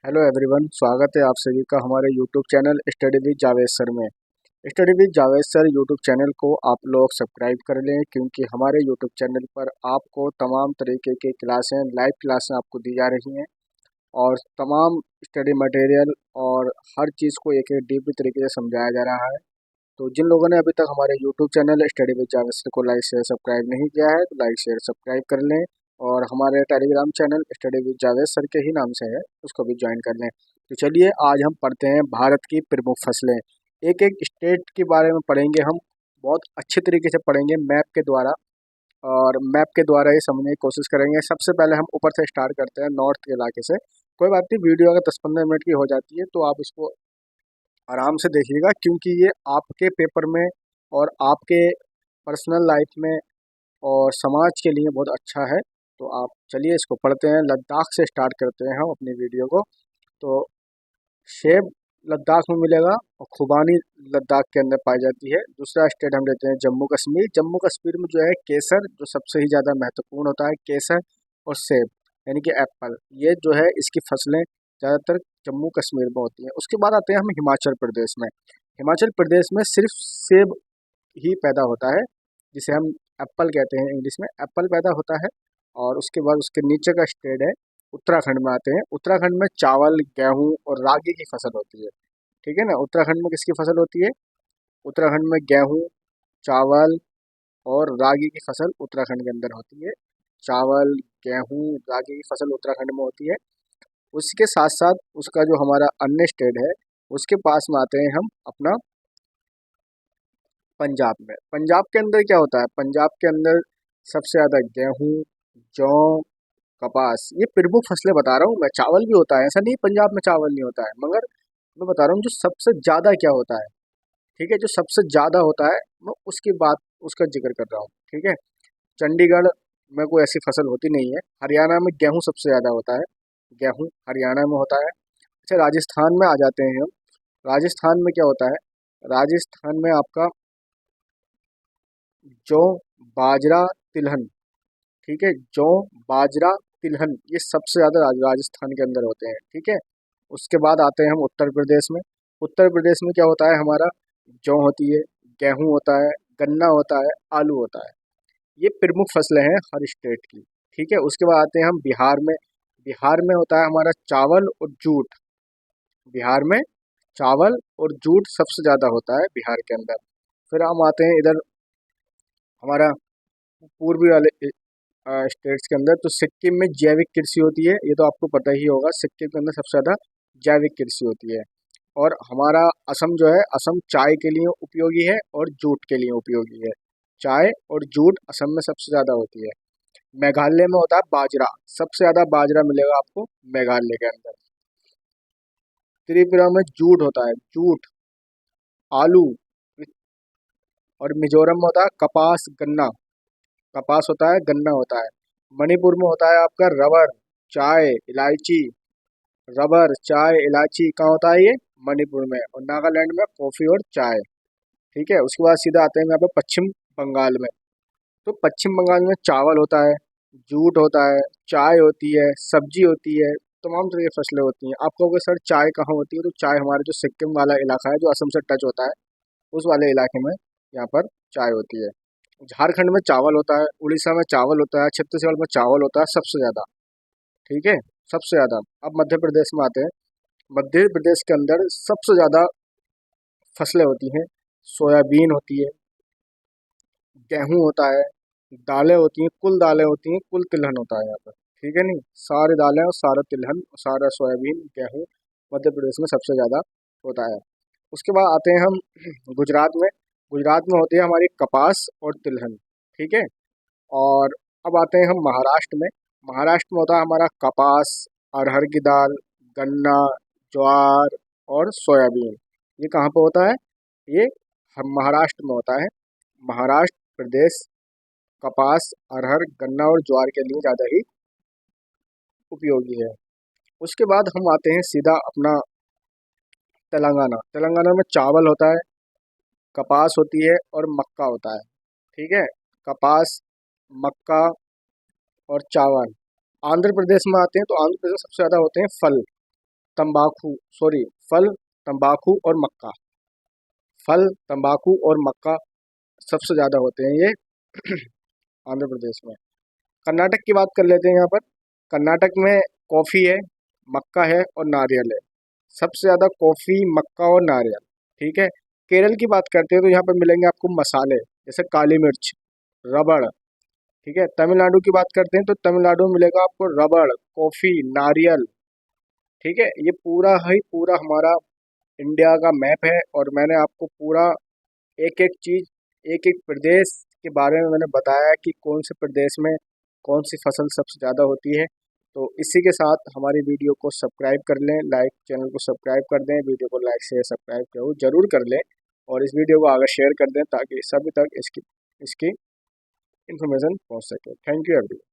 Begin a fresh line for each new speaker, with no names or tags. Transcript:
Hello everyone, स्वागत है आप सभी का हमारे YouTube channel study with Javed sir में। Study with Javed sir YouTube channel को आप लोग सब्सक्राइब कर लें, क्योंकि हमारे यूट्यूब चैनल पर आपको तमाम तरीके की क्लासें, लाइव क्लासें आपको दी जा रही हैं और तमाम स्टडी मटेरियल और हर चीज़ को एक एक डीप तरीके से समझाया जा रहा है। तो जिन लोगों ने अभी तक हमारे YouTube channel study with Javed sir को लाइक शेयर सब्सक्राइब नहीं किया है तो लाइक शेयर सब्सक्राइब कर लें, और हमारे Telegram channel study with Javed sir के ही नाम से है, उसको भी ज्वाइन कर लें। तो चलिए आज हम पढ़ते हैं भारत की प्रमुख फसलें। एक एक स्टेट के बारे में पढ़ेंगे हम, बहुत अच्छे तरीके से पढ़ेंगे मैप के द्वारा, और मैप के द्वारा ही समझने की कोशिश करेंगे। सबसे पहले हम ऊपर से स्टार्ट करते हैं, नॉर्थ के इलाके से। कोई बात नहीं, वीडियो अगर 10-15 मिनट की हो जाती है तो आप इसको आराम से देखिएगा, क्योंकि ये आपके पेपर में और आपके पर्सनल लाइफ में और समाज के लिए बहुत अच्छा है। तो आप चलिए इसको पढ़ते हैं। लद्दाख से स्टार्ट करते हैं हम अपनी वीडियो को। तो सेब लद्दाख में मिलेगा और खुबानी लद्दाख के अंदर पाई जाती है। दूसरा स्टेट हम लेते हैं जम्मू कश्मीर। जम्मू कश्मीर में जो है केसर जो सबसे ही ज़्यादा महत्वपूर्ण होता है, केसर और सेब यानी कि एप्पल, ये जो है इसकी फसलें ज़्यादातर जम्मू कश्मीर में होती हैं। उसके बाद आते हैं हम हिमाचल प्रदेश में। हिमाचल प्रदेश में सिर्फ सेब ही पैदा होता है, जिसे हम एप्पल कहते हैं इंग्लिश में, एप्पल पैदा होता है। और उसके बाद उसके नीचे का स्टेट है उत्तराखंड में आते हैं। उत्तराखंड में चावल, गेहूं और रागी की फसल होती है। ठीक है ना। उत्तराखंड में किसकी फसल होती है? उत्तराखंड में गेहूं, चावल और रागी की फसल उत्तराखंड के अंदर होती है। चावल, गेहूं, रागी की फसल उत्तराखंड में होती है। उसके साथ साथ उसका जो हमारा अन्य स्टेट है, उसके पास में आते हैं हम अपना पंजाब में। पंजाब के अंदर क्या होता है? पंजाब के अंदर सबसे ज़्यादा गेहूं, जौ, कपास, ये प्रमुख फसलें बता रहा हूँ मैं। चावल भी होता है, ऐसा नहीं पंजाब में चावल नहीं होता है, मगर मैं बता रहा हूँ जो सबसे ज़्यादा क्या होता है। ठीक है, जो सबसे ज़्यादा होता है मैं उसकी बात, उसका जिक्र कर रहा हूँ। ठीक है। चंडीगढ़ में कोई ऐसी फसल होती नहीं है। हरियाणा में गेहूँ सबसे ज़्यादा होता है, गेहूँ हरियाणा में होता है। अच्छा, राजस्थान में आ जाते हैं हम। राजस्थान में क्या होता है? राजस्थान में आपका जौ, बाजरा, तिलहन। ठीक है, जौ, बाजरा, तिलहन, ये सबसे ज़्यादा राजस्थान के अंदर होते हैं। ठीक है। उसके बाद आते हैं हम उत्तर प्रदेश में। उत्तर प्रदेश में क्या होता है हमारा? जौ होती है, गेहूं होता है, गन्ना होता है, आलू होता है। ये प्रमुख फसलें हैं हर स्टेट की। ठीक है। उसके बाद आते हैं हम बिहार में। बिहार में होता है हमारा चावल और जूट। बिहार में चावल और जूट सबसे ज़्यादा होता है बिहार के अंदर। फिर हम आते हैं इधर हमारा पूर्वी वाले स्टेट्स के अंदर। तो सिक्किम में जैविक कृषि होती है, ये तो आपको पता ही होगा, सिक्किम के अंदर सबसे ज़्यादा जैविक कृषि होती है। और हमारा असम जो है, असम चाय के लिए उपयोगी है और जूट के लिए उपयोगी है। चाय और जूट असम में सबसे ज़्यादा होती है। मेघालय में होता है बाजरा, सबसे ज़्यादा बाजरा मिलेगा आपको मेघालय के अंदर। त्रिपुरा में जूट होता है, जूट, आलू। और मिजोरम में होता है कपास, गन्ना। कपास होता है, गन्ना होता है। मणिपुर में होता है आपका रबर, चाय, इलायची। रबर, चाय, इलायची कहाँ होता है? ये मणिपुर में। और नागालैंड में कॉफी और चाय। ठीक है। उसके बाद सीधा आते हैं यहाँ पे पश्चिम बंगाल में। तो पश्चिम बंगाल में चावल होता है, जूट होता है, चाय होती है, सब्जी होती है, तमाम तरह की फसलें होती हैं। आप कहोगे सर चाय कहाँ होती है? तो चाय हमारे जो सिक्किम वाला इलाका है, जो असम से टच होता है, उस वाले इलाके में यहाँ पर चाय होती है। झारखंड में चावल होता है, उड़ीसा में चावल होता है, छत्तीसगढ़ में चावल होता है सबसे ज़्यादा। ठीक है, सबसे ज़्यादा। अब मध्य प्रदेश में आते हैं। मध्य प्रदेश के अंदर सबसे ज़्यादा फसलें होती हैं। सोयाबीन होती है, गेहूं होता है, दालें होती हैं, कुल दालें होती हैं, कुल तिलहन होता है यहाँ पर। ठीक है नहीं, सारी दालें और सारा तिलहन, सारा सोयाबीन, गेहूं मध्य प्रदेश में सबसे ज़्यादा होता है। उसके बाद आते हैं हम गुजरात में। गुजरात में होती है हमारी कपास और तिलहन। ठीक है। और अब आते हैं हम महाराष्ट्र में। महाराष्ट्र में होता है हमारा कपास, अरहर की दाल, गन्ना, ज्वार और सोयाबीन। ये कहाँ पे होता है? ये हम महाराष्ट्र में होता है। महाराष्ट्र प्रदेश कपास, अरहर, गन्ना और ज्वार के लिए ज़्यादा ही उपयोगी है। उसके बाद हम आते हैं सीधा अपना तेलंगाना। तेलंगाना में चावल होता है, कपास होती है और मक्का होता है। ठीक है। कपास, मक्का और चावल। आंध्र प्रदेश में आते हैं तो आंध्र प्रदेश में सबसे ज़्यादा होते हैं फल। तंबाकू सॉरी फल, तंबाकू और मक्का। फल, तंबाकू और मक्का सबसे ज़्यादा होते हैं ये आंध्र प्रदेश में। कर्नाटक की बात कर लेते हैं यहाँ पर। कर्नाटक में कॉफ़ी है, मक्का है और नारियल है। सबसे ज़्यादा कॉफ़ी, मक्का और नारियल। ठीक है। केरल की बात करते हैं तो यहाँ पर मिलेंगे आपको मसाले, जैसे काली मिर्च, रबड़। ठीक है। तमिलनाडु की बात करते हैं तो तमिलनाडु में मिलेगा आपको रबड़, कॉफ़ी, नारियल। ठीक है। ये पूरा ही पूरा हमारा इंडिया का मैप है और मैंने आपको पूरा एक एक चीज़, एक एक प्रदेश के बारे में मैंने बताया है कि कौन से प्रदेश में कौन सी फसल सबसे ज़्यादा होती है। तो इसी के साथ हमारी वीडियो को सब्सक्राइब कर लें, लाइक चैनल को सब्सक्राइब कर दें, वीडियो को लाइक शेयर सब्सक्राइब जरूर कर लें और इस वीडियो को आगे शेयर कर दें ताकि सभी तक इसकी इसकी इन्फॉर्मेशन पहुंच सके। Thank you everyone.